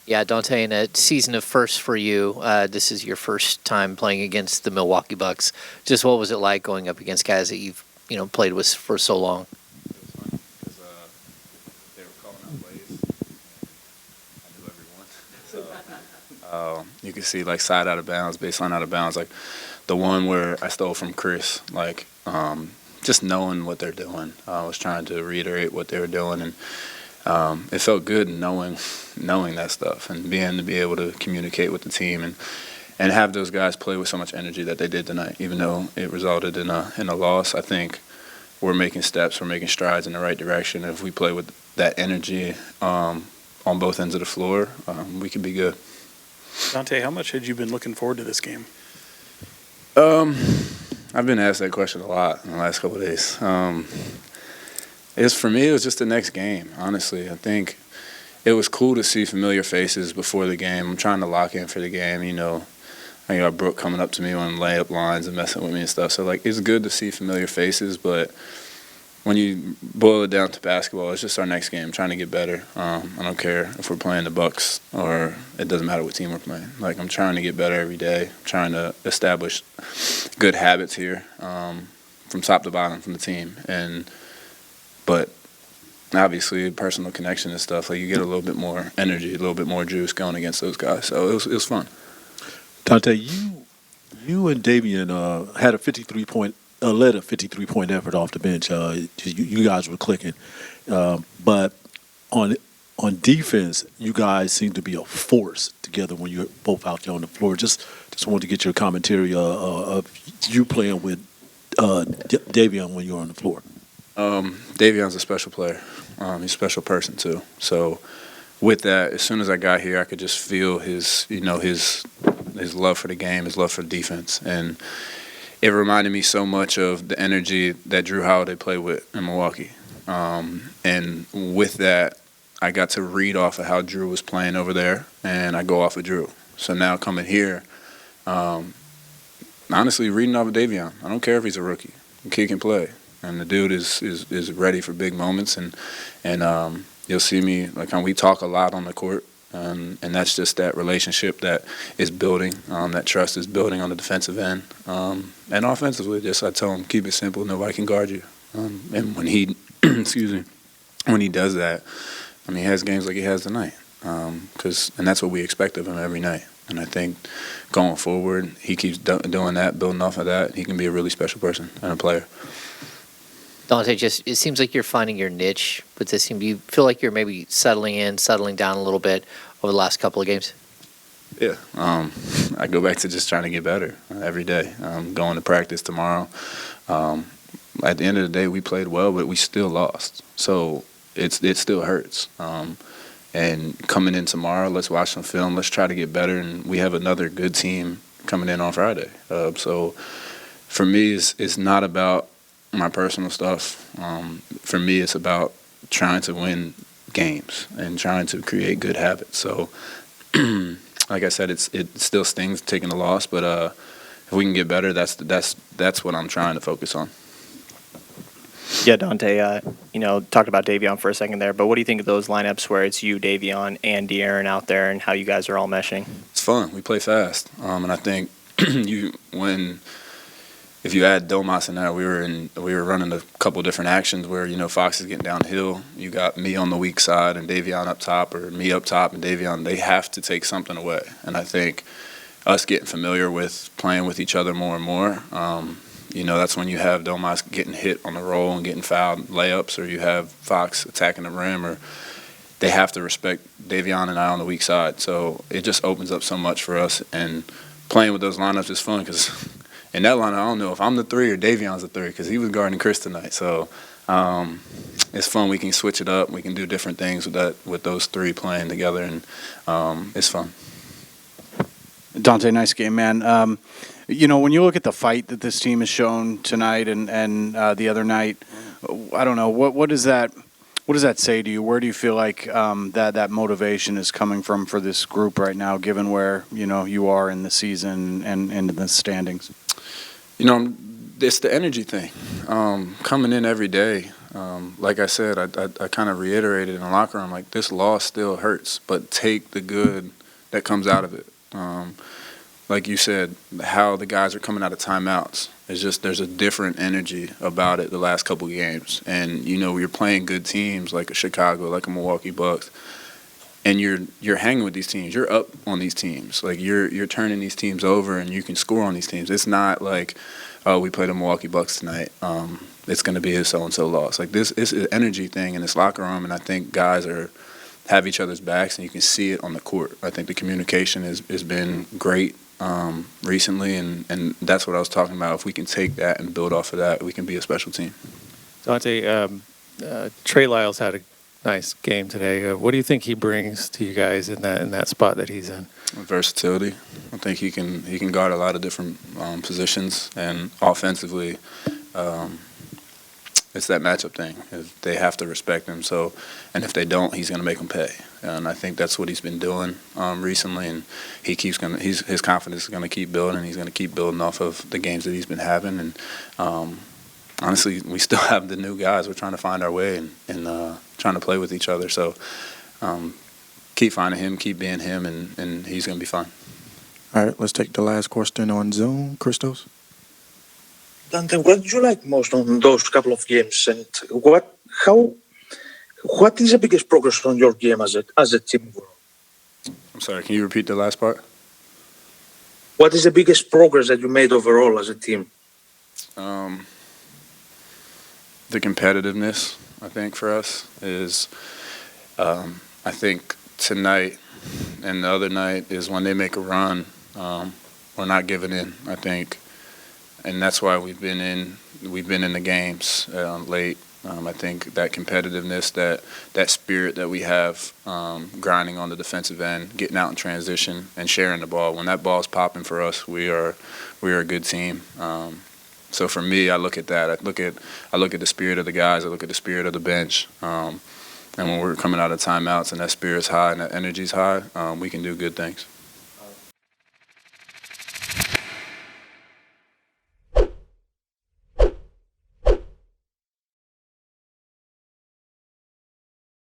Yeah, Dante, in a season of firsts for you, this is your first time playing against the Milwaukee Bucks. Just what was it like going up against guys that you've played with for so long? It was funny because they were calling out plays, and I knew everyone. So you could see like side out of bounds, baseline out of bounds, like the one where I stole from Chris, like just knowing what they're doing. I was trying to reiterate what they were doing, and it felt good knowing that stuff and being to be able to communicate with the team and have those guys play with so much energy that they did tonight. Even though it resulted in a loss, I think we're making steps, we're making strides in the right direction. If we play with that energy on both ends of the floor, we could be good. Dante, how much had you been looking forward to this game? I've been asked that question a lot in the last couple of days. For me, it was just the next game, honestly. I think it was cool to see familiar faces before the game. I'm trying to lock in for the game, I got Brooke coming up to me on layup lines and messing with me and stuff. So, it's good to see familiar faces, but when you boil it down to basketball, it's just our next game, trying to get better. I don't care if we're playing the Bucks or it doesn't matter what team we're playing. I'm trying to get better every day. I'm trying to establish good habits here from top to bottom from the team. But obviously, personal connection and stuff, you get a little bit more energy, a little bit more juice going against those guys. So it was fun. Dante, you and Davion had a 53-point led a 53-point effort off the bench. You guys were clicking, but on defense, you guys seem to be a force together when you're both out there on the floor. Just wanted to get your commentary of you playing with Davion when you're on the floor. Davion's a special player. He's a special person too. So with that, as soon as I got here, I could just feel his love for the game, his love for defense, and it reminded me so much of the energy that Drew Holiday played with in Milwaukee. And with that, I got to read off of how Drew was playing over there, and I go off of Drew. So now coming here, honestly, reading off of Davion. I don't care if he's a rookie. The kid can play. And the dude is ready for big moments. And you'll see me, we talk a lot on the court. And that's just that relationship that is building, that trust is building on the defensive end. And offensively, I tell him, keep it simple, nobody can guard you. And when he, when he does that, he has games like he has tonight. And that's what we expect of him every night. And I think going forward, he keeps doing that, building off of that, he can be a really special person and a player. Dante, it seems like you're finding your niche with this team. Do you feel like you're maybe settling down a little bit over the last couple of games? Yeah. I go back to just trying to get better every day. Going to practice tomorrow. At the end of the day, we played well, but we still lost. So it still hurts. And coming in tomorrow, let's watch some film. Let's try to get better. And we have another good team coming in on Friday. So for me, it's not about my personal stuff. For me, it's about trying to win games and trying to create good habits. So, like I said, it still stings taking a loss, but if we can get better, that's what I'm trying to focus on. Yeah, Dante, talked about Davion for a second there, but what do you think of those lineups where it's you, Davion, and De'Aaron out there and how you guys are all meshing? It's fun. We play fast. And I think if you add Domas in there, we were running a couple different actions where, Fox is getting downhill. You got me on the weak side and Davion up top, or me up top and Davion. They have to take something away. And I think us getting familiar with playing with each other more and more, that's when you have Domas getting hit on the roll and getting fouled layups, or you have Fox attacking the rim, or they have to respect Davion and I on the weak side. So it just opens up so much for us. And playing with those lineups is fun because in that lineup, I don't know if I'm the three or Davion's the three because he was guarding Chris tonight. So it's fun. We can switch it up. We can do different things with those three playing together, and it's fun. Dante, nice game, man. When you look at the fight that this team has shown tonight and the other night, I don't know, what does that say to you? Where do you feel like that motivation is coming from for this group right now, given where you are in the season and in the standings? It's the energy thing. Coming in every day, Like I said, I kind of reiterated in the locker room, like, this loss still hurts, but take the good that comes out of it. Like you said, how the guys are coming out of timeouts. It's just there's a different energy about it the last couple games. And, you're playing good teams like a Chicago, like a Milwaukee Bucks, and you're hanging with these teams. You're up on these teams. Like, you're turning these teams over, and you can score on these teams. It's not like, oh, we played the Milwaukee Bucks tonight. It's going to be a so-and-so loss. Like, this is an energy thing in this locker room, and I think guys have each other's backs, and you can see it on the court. I think the communication has been great recently, and that's what I was talking about. If we can take that and build off of that, we can be a special team. Donte, Trey Lyles had a nice game today. What do you think he brings to you guys in that spot that he's in? Versatility. I think he can guard a lot of different positions, and offensively, it's that matchup thing. They have to respect him. So, and if they don't, he's going to make them pay. And I think that's what he's been doing recently. And his confidence is going to keep building. He's going to keep building off of the games that he's been having. And honestly, we still have the new guys. We're trying to find our way and trying to play with each other. So keep finding him, keep being him, and he's going to be fine. All right, let's take the last question on Zoom. Christos? Donte, what did you like most on those couple of games, and what is the biggest progress on your game as a team? I'm sorry, can you repeat the last part? What is the biggest progress that you made overall as a team? The competitiveness, I think, for us is, I think tonight and the other night is when they make a run, we're not giving in, I think. And that's why we've been in the games late. I think that competitiveness, that spirit that we have, grinding on the defensive end, getting out in transition, and sharing the ball. When that ball's popping for us, we are a good team. So for me, I look at that. I look at the spirit of the guys. I look at the spirit of the bench. And when we're coming out of timeouts and that spirit's high and that energy's high, we can do good things.